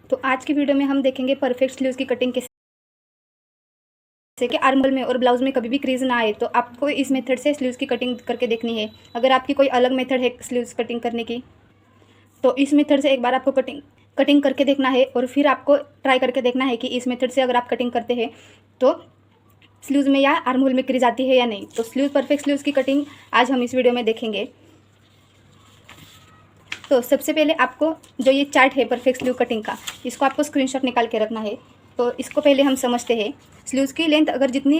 तो आज की वीडियो में हम देखेंगे परफेक्ट स्लीव्स की कटिंग कैसे कि आर्महोल में और ब्लाउज में कभी भी क्रीज ना आए। तो आपको इस मेथड से स्लीव्स की कटिंग करके देखनी है। अगर आपकी कोई अलग मेथड है स्लीव्स कटिंग करने की तो इस मेथड से एक बार आपको कटिंग करके देखना है और फिर आपको ट्राई करके देखना है कि इस मेथड से अगर आप कटिंग करते हैं तो स्लीव्स में या आर्महोल में क्रीज आती है या नहीं। तो परफेक्ट स्लीव्स की कटिंग आज हम इस वीडियो में देखेंगे। तो सबसे पहले आपको जो ये चार्ट है परफेक्ट स्लीव कटिंग का, इसको आपको स्क्रीनशॉट निकाल के रखना है। तो इसको पहले हम समझते हैं। स्लीव्स की लेंथ अगर जितनी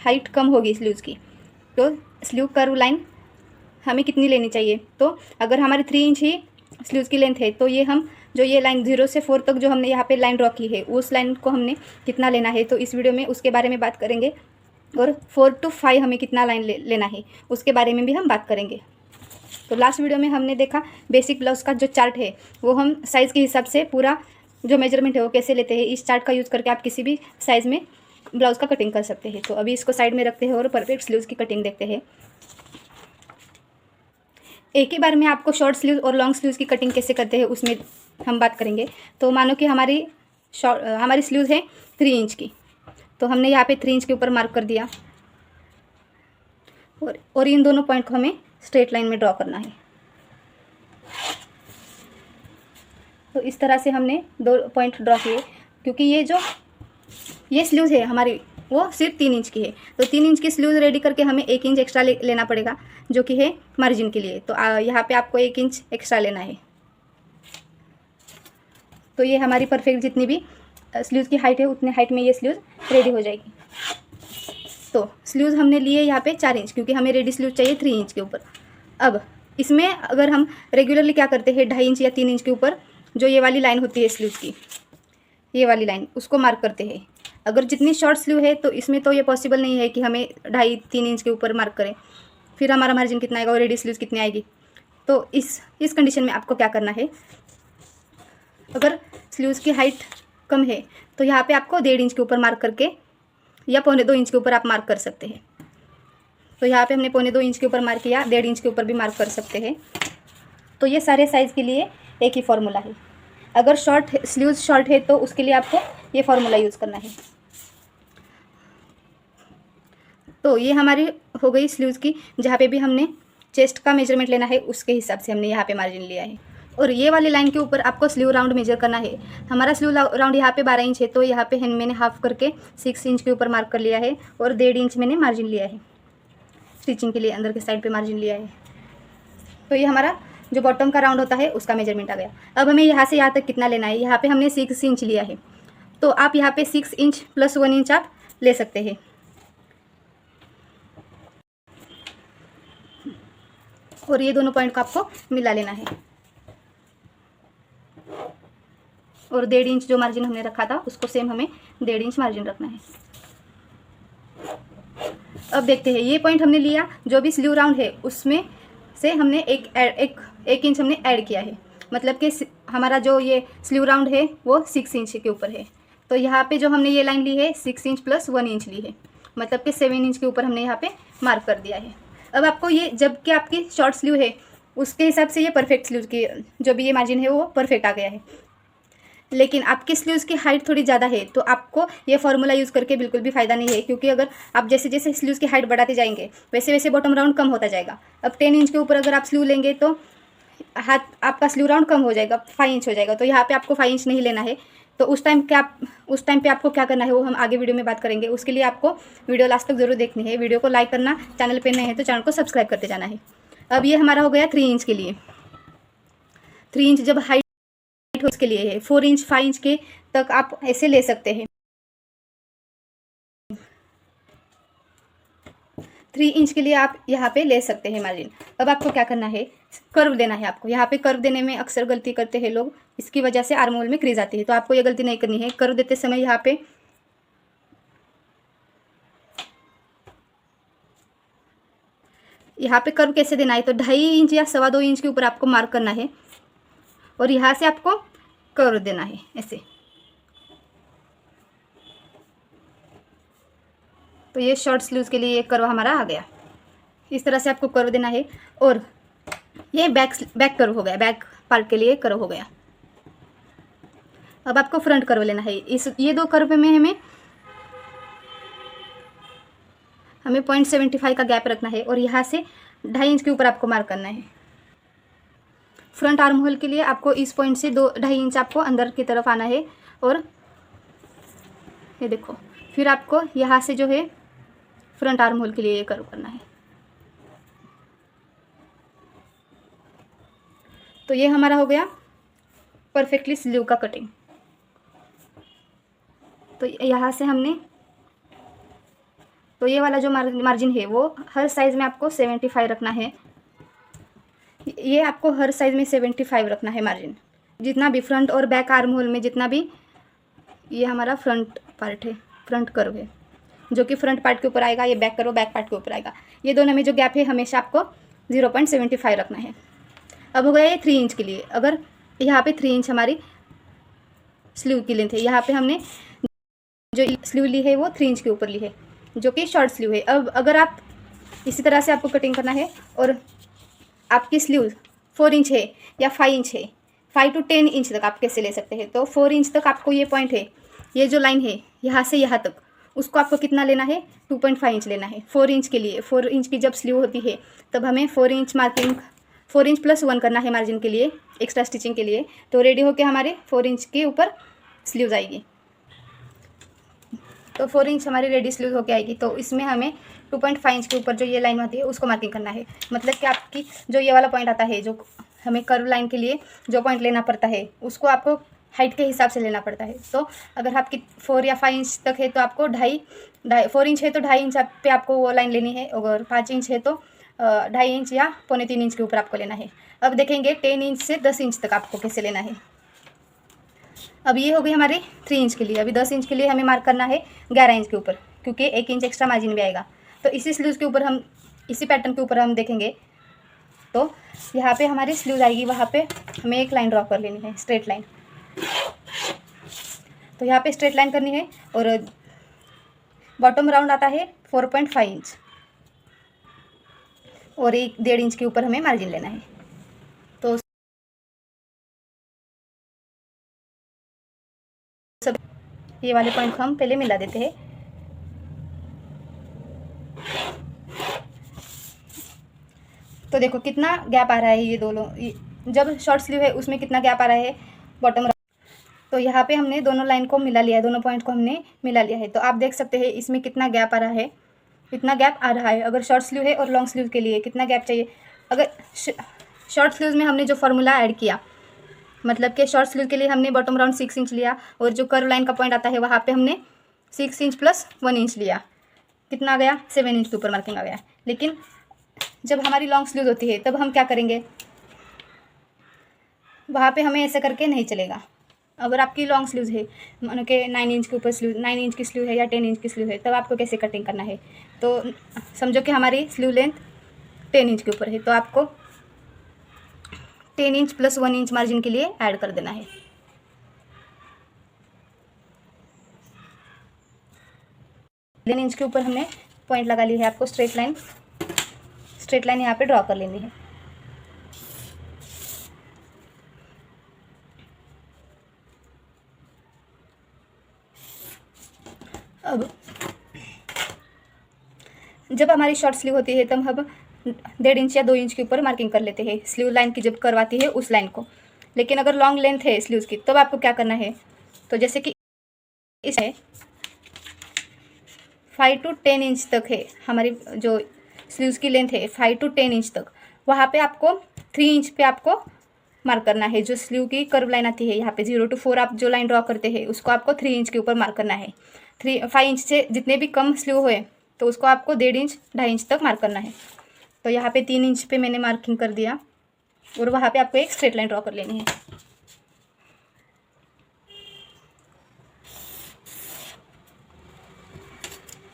हाइट कम होगी स्लीव्स की, तो स्लीव कर्व लाइन हमें कितनी लेनी चाहिए। तो अगर हमारी 3 इंच ही स्लीव्स की लेंथ है तो ये हम जो ये लाइन 0 से 4 तक जो हमने यहाँ पे लाइन ड्रॉ की है उस लाइन को हमने कितना लेना है, तो इस वीडियो में उसके बारे में बात करेंगे। और 4 to 5 हमें कितना लाइन लेना है उसके बारे में भी हम बात करेंगे। तो लास्ट वीडियो में हमने देखा बेसिक ब्लाउज का जो चार्ट है वो हम साइज़ के हिसाब से पूरा जो मेजरमेंट है वो कैसे लेते हैं। इस चार्ट का यूज़ करके आप किसी भी साइज़ में ब्लाउज का कटिंग कर सकते हैं। तो अभी इसको साइड में रखते हैं और परफेक्ट स्लीव्स की कटिंग देखते हैं। एक ही बार में आपको शॉर्ट स्लीव्स और लॉन्ग स्लीव्स की कटिंग कैसे करते हैं उसमें हम बात करेंगे। तो मानो कि हमारी स्लीव्स है 3 इंच की, तो हमने यहाँ पे 3 इंच के ऊपर मार्क कर दिया और इन दोनों पॉइंट को हमें स्ट्रेट लाइन में ड्रॉ करना है। तो इस तरह से हमने 2 पॉइंट ड्रॉ किए, क्योंकि ये स्लीव्स है हमारी वो सिर्फ 3 इंच की है। तो 3 इंच की स्लीव्स रेडी करके हमें 1 इंच एक्स्ट्रा लेना पड़ेगा जो कि है मार्जिन के लिए। तो यहाँ पे आपको 1 इंच एक्स्ट्रा लेना है। तो ये हमारी परफेक्ट जितनी भी स्लीव्स की हाइट है उतने हाइट में ये स्लीव्स रेडी हो जाएगी। तो स्लीव्स हमने लिए यहाँ पे 4 इंच, क्योंकि हमें रेडी स्लीव चाहिए 3 इंच के ऊपर। अब इसमें अगर हम रेगुलरली क्या करते हैं 2.5 इंच या 3 इंच के ऊपर जो ये वाली लाइन होती है स्लीव्स की, ये वाली लाइन उसको मार्क करते हैं। अगर जितनी शॉर्ट स्लीव है तो इसमें तो ये पॉसिबल नहीं है कि हमें 2.5-3 इंच के ऊपर मार्क करें, फिर हमारा मार्जिन कितना आएगा और रेडी स्लीव्स कितनी आएगी। तो इस कंडीशन में आपको क्या करना है, अगर स्लीव्स की हाइट कम है तो यहाँ पे आपको 1.5 इंच के ऊपर मार्क करके या 1.25 इंच के ऊपर आप मार्क कर सकते हैं। तो यहाँ पे हमने 1.25 इंच के ऊपर मार्क किया, 1.5 इंच के ऊपर भी मार्क कर सकते हैं। तो ये सारे साइज़ के लिए एक ही फार्मूला है। अगर स्लीव्स शॉर्ट है तो उसके लिए आपको ये फार्मूला यूज़ करना है। तो ये हमारी हो गई स्लीव्स की, जहाँ पे भी हमने चेस्ट का मेजरमेंट लेना है उसके हिसाब से हमने यहाँ पे मार्जिन लिया है। और ये वाली लाइन के ऊपर आपको स्लीव राउंड मेजर करना है। हमारा स्लीव राउंड यहाँ पे 12 इंच है, तो यहाँ पे मैंने हाफ करके 6 इंच के ऊपर मार्क कर लिया है और 1.5 इंच मैंने मार्जिन लिया है स्टिचिंग के लिए, अंदर के साइड पे मार्जिन लिया है। तो ये हमारा जो बॉटम का राउंड होता है उसका मेजरमेंट आ गया। अब हमें यहाँ से यहाँ तक कितना लेना है, यहाँ पे हमने 6 इंच लिया है, तो आप यहाँ पे 6 इंच प्लस 1 इंच आप ले सकते हैं। और ये दोनों पॉइंट को आपको मिला लेना है और 1.5 इंच जो मार्जिन हमने रखा था उसको सेम हमें 1.5 इंच मार्जिन रखना है। अब देखते हैं, ये पॉइंट हमने लिया, जो भी स्लीव राउंड है उसमें से हमने एक इंच हमने ऐड किया है। मतलब कि हमारा जो ये स्लीव राउंड है वो 6 इंच के ऊपर है। तो यहाँ पे जो हमने ये लाइन ली है 6 इंच प्लस 1 इंच ली है, मतलब कि 7 इंच के ऊपर हमने यहाँ पे मार्क कर दिया है। अब आपको ये जबकि आपकी शॉर्ट स्लीव है उसके हिसाब से ये परफेक्ट स्लीव की जो भी ये मार्जिन है वो परफेक्ट आ गया है। लेकिन आपकी स्लीव्स की हाइट थोड़ी ज़्यादा है तो आपको ये फार्मूला यूज़ करके बिल्कुल भी फ़ायदा नहीं है, क्योंकि अगर आप जैसे जैसे स्लीव्स की हाइट बढ़ाते जाएंगे वैसे वैसे बॉटम राउंड कम होता जाएगा। अब 10 इंच के ऊपर अगर आप स्लीव लेंगे तो आपका स्लीव राउंड कम हो जाएगा, 5 इंच हो जाएगा। तो यहाँ पे आपको 5 इंच नहीं लेना है। तो उस टाइम पे आपको क्या करना है वो हम आगे वीडियो में बात करेंगे। उसके लिए आपको वीडियो लास्ट तक ज़रूर देखनी है। वीडियो को लाइक करना, चैनल पर नए हैं तो चैनल को सब्सक्राइब करते जाना है। अब ये हमारा हो गया 3 इंच के लिए। 3 इंच जब हाइट उसके लिए है, 4 इंच 5 इंच के तक आप ऐसे ले सकते हैं। 3 इंच के लिए आप यहाँ पे ले सकते हैं मार्जिन। अब आपको क्या करना है, कर्व देना है आपको। यहाँ पे कर्व देने में अक्सर गलती करते हैं लोग, इसकी वजह से आर्महोल में क्रीज आती है। तो आपको ये गलती नहीं करनी है। कर्व देते समय यहाँ पे कर्व कैसे देना है, तो 2.5 इंच या 2.25 इंच के ऊपर आपको मार्क करना है और यहाँ से आपको कर्व देना है ऐसे। तो ये शॉर्ट स्लीव्स के लिए ये कर्व हमारा आ गया। इस तरह से आपको कर्व देना है। और ये बैक कर्व हो गया, बैक पार्ट के लिए कर्व हो गया। अब आपको फ्रंट कर्व लेना है। ये दो कर्व में हमें 0.75 का गैप रखना है और यहाँ से 2.5 इंच के ऊपर आपको मार्क करना है। फ्रंट आर्म होल के लिए आपको इस पॉइंट से 2-2.5 इंच आपको अंदर की तरफ आना है और ये देखो, फिर आपको यहाँ से जो है फ्रंट आर्म होल के लिए ये कर्व करना है। तो ये हमारा हो गया परफेक्टली स्लीव का कटिंग। तो यहाँ से हमने, तो ये वाला जो मार्जिन है वो हर साइज़ में आपको 75 रखना है। ये आपको हर साइज़ में 75 रखना है मार्जिन, जितना भी फ्रंट और बैक आर्म होल में जितना भी ये हमारा फ्रंट पार्ट है, फ्रंट कर्व है, जो कि फ्रंट पार्ट के ऊपर आएगा, ये बैक कर्व बैक पार्ट के ऊपर आएगा। ये दोनों में जो गैप है हमेशा आपको 0.75 रखना है। अब हो गया ये 3 इंच के लिए। अगर यहाँ पे 3 इंच हमारी स्लीव की लेंथ है, यहाँ पे हमने जो स्लीव ली है वो 3 इंच के ऊपर ली है, जो कि शॉर्ट स्लीव है। अब अगर आप इसी तरह से आपको कटिंग करना है और आपकी स्लीव 4 इंच है या 5 इंच है, 5 to 10 इंच तक आप कैसे ले सकते हैं। तो 4 इंच तक आपको ये पॉइंट है, ये जो लाइन है यहाँ से यहाँ तक, उसको आपको कितना लेना है, 2.5 इंच लेना है 4 इंच के लिए। 4 इंच की जब स्लीव होती है तब हमें 4 इंच मार्किंग, 4 इंच प्लस 1 करना है मार्जिन के लिए, एक्स्ट्रा स्टिचिंग के लिए। तो रेडी होके हमारे 4 इंच के ऊपर स्लीव जाएगी। तो 4 इंच हमारी रेडी स्लीव होके आएगी। तो इसमें हमें 2.5 इंच के ऊपर जो ये लाइन आती है उसको मार्किंग करना है। मतलब कि आपकी जो ये वाला पॉइंट आता है, जो हमें कर्व लाइन के लिए जो पॉइंट लेना पड़ता है, उसको आपको हाइट के हिसाब से लेना पड़ता है। तो अगर आपकी 4 या 5 इंच तक है तो आपको 4 इंच है तो 2.5 इंच पे आपको वो लाइन लेनी है। अगर 5 इंच है तो 2.5 इंच या 2.25 इंच के ऊपर आपको लेना है। अब देखेंगे 10 इंच से 10 इंच तक आपको कैसे लेना है। अब ये हो गई हमारी 3 इंच के लिए। अभी 10 इंच के लिए हमें मार्क करना है 11 इंच के ऊपर, क्योंकि 1 इंच एक्स्ट्रा मार्जिन भी आएगा। तो इसी स्लीव्स के ऊपर हम, इसी पैटर्न के ऊपर हम देखेंगे। तो यहाँ पे हमारी स्लीव्स आएगी, वहाँ पे हमें एक लाइन ड्रॉ कर लेनी है, स्ट्रेट लाइन। तो यहाँ पे स्ट्रेट लाइन करनी है और बॉटम राउंड आता है 4.5 इंच और 1.5 इंच के ऊपर हमें मार्जिन लेना है। तो सब ये वाले पॉइंट को हम पहले मिला देते हैं। तो देखो कितना गैप आ रहा है, ये दोनों जब शॉर्ट स्लीव है उसमें कितना गैप आ रहा है बॉटम। तो यहाँ पे हमने दोनों लाइन को मिला लिया है, दोनों पॉइंट को हमने मिला लिया है। तो आप देख सकते हैं इसमें कितना गैप आ रहा है, इतना गैप आ रहा है। अगर शॉर्ट स्लीव है और लॉन्ग स्लीव के लिए कितना गैप चाहिए। अगर शॉर्ट स्लीव में हमने जो फार्मूला ऐड किया, मतलब कि शॉर्ट स्लीव के लिए हमने बॉटम राउंड 6 इंच लिया और जो कर्व लाइन का पॉइंट आता है वहाँ पे हमने 6 इंच प्लस 1 इंच लिया, कितना आ गया, 7 इंच के ऊपर मार्किंग आ गया। लेकिन जब हमारी लॉन्ग स्लीव होती है तब हम क्या करेंगे, वहाँ पे हमें ऐसे करके नहीं चलेगा। अगर आपकी लॉन्ग स्लीव्स है, मानो कि 9 इंच के ऊपर स्लीव, 9 इंच की स्लीव है या 10 इंच की स्लीव है, तब आपको कैसे कटिंग करना है। तो समझो कि हमारी स्लीव लेंथ 10 इंच के ऊपर है, तो आपको 10 इंच प्लस 1 इंच मार्जिन के लिए ऐड कर देना है। टेन इंच के ऊपर हमने पॉइंट लगा ली है, आपको स्ट्रेट लाइन यहाँ पे ड्रॉ कर लेनी है। अब जब हमारी शॉर्ट स्लीव होती है तब हम 1.5 इंच या 2 इंच के ऊपर मार्किंग कर लेते हैं स्लीव लाइन की, जब करवाती है उस लाइन को। लेकिन अगर लॉन्ग लेंथ है स्लीव्स की तब आपको क्या करना है, तो जैसे कि इस है 5 to 10 इंच तक है हमारी जो स्लीव्स की लेंथ है, 5 to 10 इंच तक, वहाँ पे आपको 3 इंच पे आपको मार्क करना है। जो स्लीव की कर्व लाइन आती है यहाँ पे 0 to 4 आप जो लाइन ड्रॉ करते हैं उसको आपको 3 इंच के ऊपर मार्क करना है। 5 इंच से जितने भी कम स्लीव हुए तो उसको आपको 1.5 इंच 2.5 इंच तक मार्क करना है। तो यहाँ पे 3 इंच पे मैंने मार्किंग कर दिया और वहाँ पे आपको एक स्ट्रेट लाइन ड्रॉ कर लेनी है।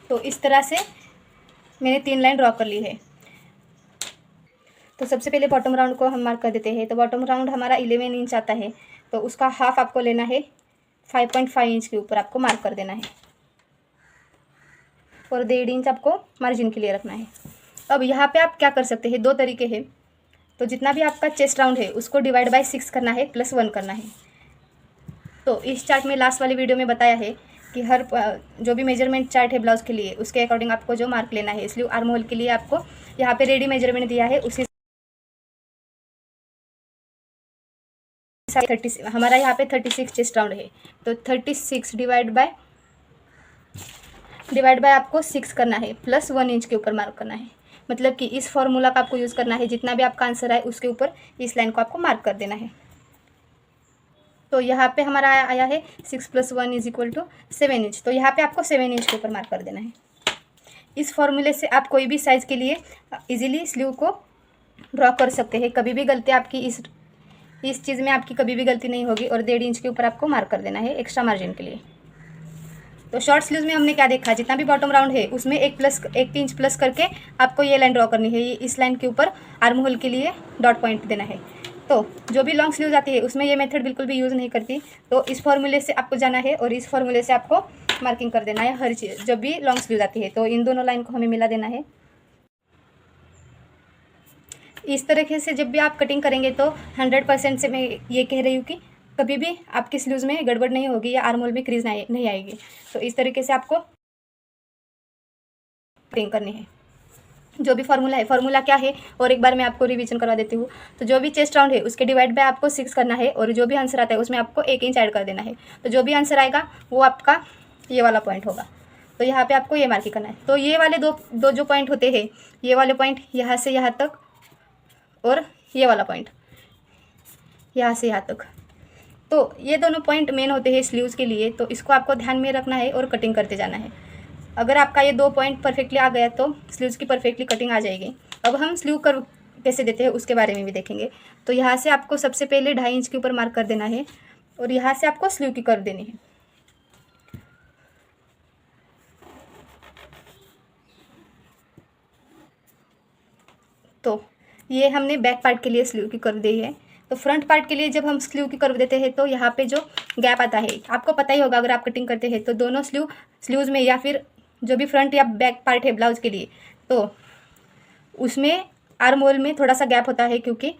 तो इस तरह से मैंने 3 लाइन ड्रॉ कर ली है। तो सबसे पहले बॉटम राउंड को हम मार्क कर देते हैं। तो बॉटम राउंड हमारा 11 इंच आता है, तो उसका हाफ आपको लेना है, 5.5 इंच के ऊपर आपको मार्क कर देना है और 1.5 इंच आपको मार्जिन के लिए रखना है। अब यहाँ पे आप क्या कर सकते हैं, 2 तरीके हैं। तो जितना भी आपका चेस्ट राउंड है उसको डिवाइड बाय 6 करना है, प्लस 1 करना है। तो इस चार्ट में लास्ट वाली वीडियो में बताया है कि हर जो भी मेजरमेंट चार्ट है ब्लाउज के लिए उसके अकॉर्डिंग आपको जो मार्क लेना है। स्लीव आर्म होल के लिए आपको यहाँ पे रेडी मेजरमेंट दिया है, उसी 30 हमारा यहाँ पे 36 चेस्ट राउंड है, तो 36 डिवाइड बाय आपको 6 करना है, प्लस 1 इंच के ऊपर मार्क करना है। मतलब कि इस फॉर्मूला का आपको यूज़ करना है, जितना भी आपका आंसर आए उसके ऊपर इस लाइन को आपको मार्क कर देना है। तो यहाँ पे हमारा आया है 6 + 1 = 7 इंच, तो यहाँ पे आपको 7 इंच के ऊपर मार्क कर देना है। इस फॉर्मूले से आप कोई भी साइज़ के लिए इजीली स्लीव को ड्रॉ कर सकते हैं। कभी भी गलती आपकी इस चीज़ में आपकी कभी भी गलती नहीं होगी। और 1.5 इंच के ऊपर आपको मार्क कर देना है एक्स्ट्रा मार्जिन के लिए। तो शॉर्ट स्लीव्स में हमने क्या देखा, जितना भी बॉटम राउंड है उसमें 1 इंच प्लस करके आपको ये लाइन ड्रॉ करनी है। इस लाइन के ऊपर आर्म होल के लिए डॉट पॉइंट देना है। तो जो भी लॉन्ग स्लीव्स आती है उसमें ये मेथड बिल्कुल भी यूज़ नहीं करती। तो इस फॉर्मूले से आपको जाना है और इस फॉर्मूले से आपको मार्किंग कर देना है हर चीज़ जब भी लॉन्ग स्लीव्स आती है। तो इन दोनों लाइन को हमें मिला देना है। इस तरीके से जब भी आप कटिंग करेंगे तो 100% से मैं ये कह रही हूँ कि कभी भी आपकी स्लीव्स में गड़बड़ नहीं होगी या आर्म होल में क्रीज नहीं आएगी। तो इस तरीके से आपको कटिंग करनी है। जो भी फार्मूला है, फार्मूला क्या है और एक बार मैं आपको रिवीजन करवा देती हूँ। तो जो भी चेस्ट राउंड है उसके डिवाइड बाय आपको 6 करना है और जो भी आंसर आता है उसमें आपको 1 इंच ऐड कर देना है। तो जो भी आंसर आएगा वो आपका ये वाला पॉइंट होगा। तो यहाँ पे आपको ये मार्किंग करना है। तो ये वाले दो जो पॉइंट होते हैं, ये वाले पॉइंट यहाँ से यहाँ तक और ये वाला पॉइंट यहाँ से यहाँ तक, तो ये दोनों पॉइंट मेन होते हैं स्लीव्स के लिए। तो इसको आपको ध्यान में रखना है और कटिंग करते जाना है। अगर आपका ये 2 पॉइंट परफेक्टली आ गया तो स्लीव्स की परफेक्टली कटिंग आ जाएगी। अब हम स्लीव कर्व कैसे देते हैं उसके बारे में भी देखेंगे। तो यहाँ से आपको सबसे पहले 2.5 इंच के ऊपर मार्क कर देना है और यहाँ से आपको स्लीव की कर्व देनी है। तो ये हमने बैक पार्ट के लिए स्लीव की कर्व दी है। तो फ्रंट पार्ट के लिए जब हम स्लीव की कर्व देते हैं तो यहाँ पे जो गैप आता है आपको पता ही होगा, अगर आप कटिंग करते हैं तो दोनों स्लीव्स में या फिर जो भी फ्रंट या बैक पार्ट है ब्लाउज के लिए, तो उसमें आर्म होल में थोड़ा सा गैप होता है, क्योंकि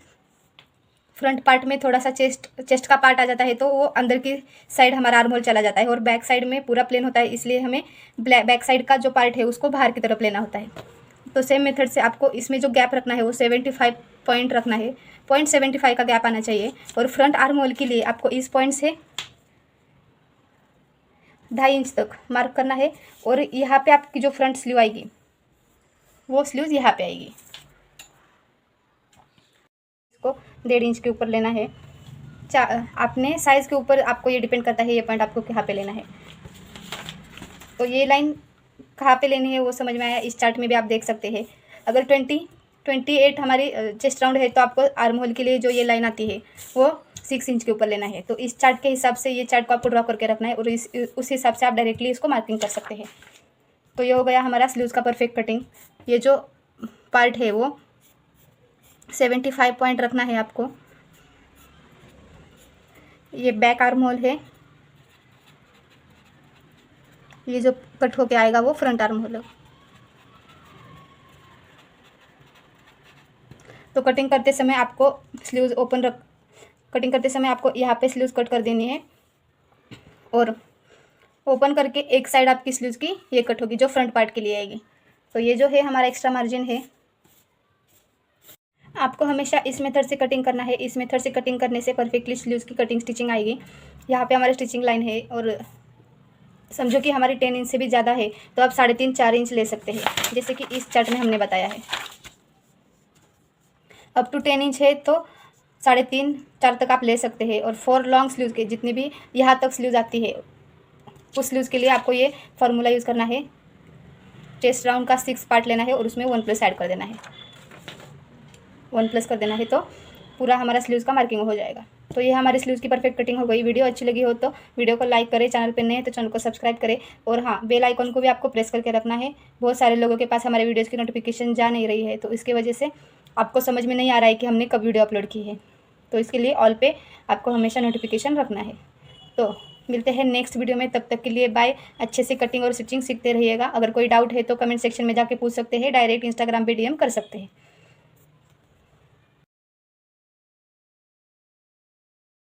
फ्रंट पार्ट में थोड़ा सा चेस्ट का पार्ट आ जाता है तो वो अंदर की साइड हमारा आर्म होल चला जाता है और बैक साइड में पूरा प्लेन होता है, इसलिए हमें बैक साइड का जो पार्ट है उसको बाहर की तरफ लेना होता है। तो सेम मेथड से आपको इसमें जो गैप रखना है वो 75 पॉइंट रखना है, 0.75 का गैप आना चाहिए। और फ्रंट आर्म होल के लिए आपको इस पॉइंट से 2.5 इंच तक मार्क करना है और यहाँ पे आपकी जो फ्रंट स्लीव आएगी वो स्लीव यहाँ पे आएगी। इसको 1.5 इंच के ऊपर लेना है। अपने साइज़ के ऊपर आपको ये डिपेंड करता है ये पॉइंट आपको कहाँ पे लेना है। तो ये लाइन कहाँ पे लेनी है वो समझ में आया। इस चार्ट में भी आप देख सकते हैं। अगर 28 हमारी चेस्ट राउंड है तो आपको आर्म होल के लिए जो ये लाइन आती है वो 6 इंच के ऊपर लेना है। तो इस चार्ट के हिसाब से ये चार्ट को आपको ड्रॉ करके रखना है और उस हिसाब से आप डायरेक्टली इसको मार्किंग कर सकते हैं। तो ये हो गया हमारा स्लीव्स का परफेक्ट कटिंग। ये जो पार्ट है वो 75 पॉइंट रखना है आपको। ये बैक आर्म होल है, ये जो कट होके आएगा वो फ्रंट आर्म होल है। तो कटिंग करते समय आपको स्लीव्स कटिंग करते समय आपको यहाँ पे स्लीव्स कट कर देनी है और ओपन करके एक साइड आपकी स्लीव्स की ये कट होगी जो फ्रंट पार्ट के लिए आएगी। तो ये जो है हमारा एक्स्ट्रा मार्जिन है। आपको हमेशा इस मेथड से कटिंग करना है। इस मेथड से कटिंग करने से परफेक्टली स्लीव्स की कटिंग स्टिचिंग आएगी। यहाँ पे हमारी स्टिचिंग लाइन है और समझो कि हमारी 10 इंच से भी ज़्यादा है तो आप 3.5-4 इंच ले सकते हैं, जैसे कि इस चार्ट में हमने बताया है। अप टू 10 इंच है तो 3.5-4 तक आप ले सकते हैं। और 4 लॉन्ग स्लीव्स के जितनी भी यहाँ तक स्लीव्स आती है उस स्लीव्स के लिए आपको ये फार्मूला यूज़ करना है। चेस्ट राउंड का 6 पार्ट लेना है और उसमें 1+ ऐड कर देना है। 1+ कर देना है तो पूरा हमारा स्लीव्स का मार्किंग हो जाएगा। तो ये हमारे स्लीव्स की परफेक्ट कटिंग हो गई। वीडियो अच्छी लगी हो तो वीडियो को लाइक करें, चैनल पर नए हैं तो चैनल को सब्सक्राइब करें और हाँ, बेल आइकन को भी आपको प्रेस करके रखना है। बहुत सारे लोगों के पास हमारे वीडियोज़ की नोटिफिकेशन जा नहीं रही है, तो इसकी वजह से आपको समझ में नहीं आ रहा है कि हमने कब वीडियो अपलोड की है। तो इसके लिए ऑल पे आपको हमेशा नोटिफिकेशन रखना है। तो मिलते हैं नेक्स्ट वीडियो में, तब तक के लिए बाय। अच्छे से कटिंग और स्टिचिंग सीखते रहिएगा। अगर कोई डाउट है तो कमेंट सेक्शन में जाके पूछ सकते हैं, डायरेक्ट इंस्टाग्राम पे DM कर सकते हैं।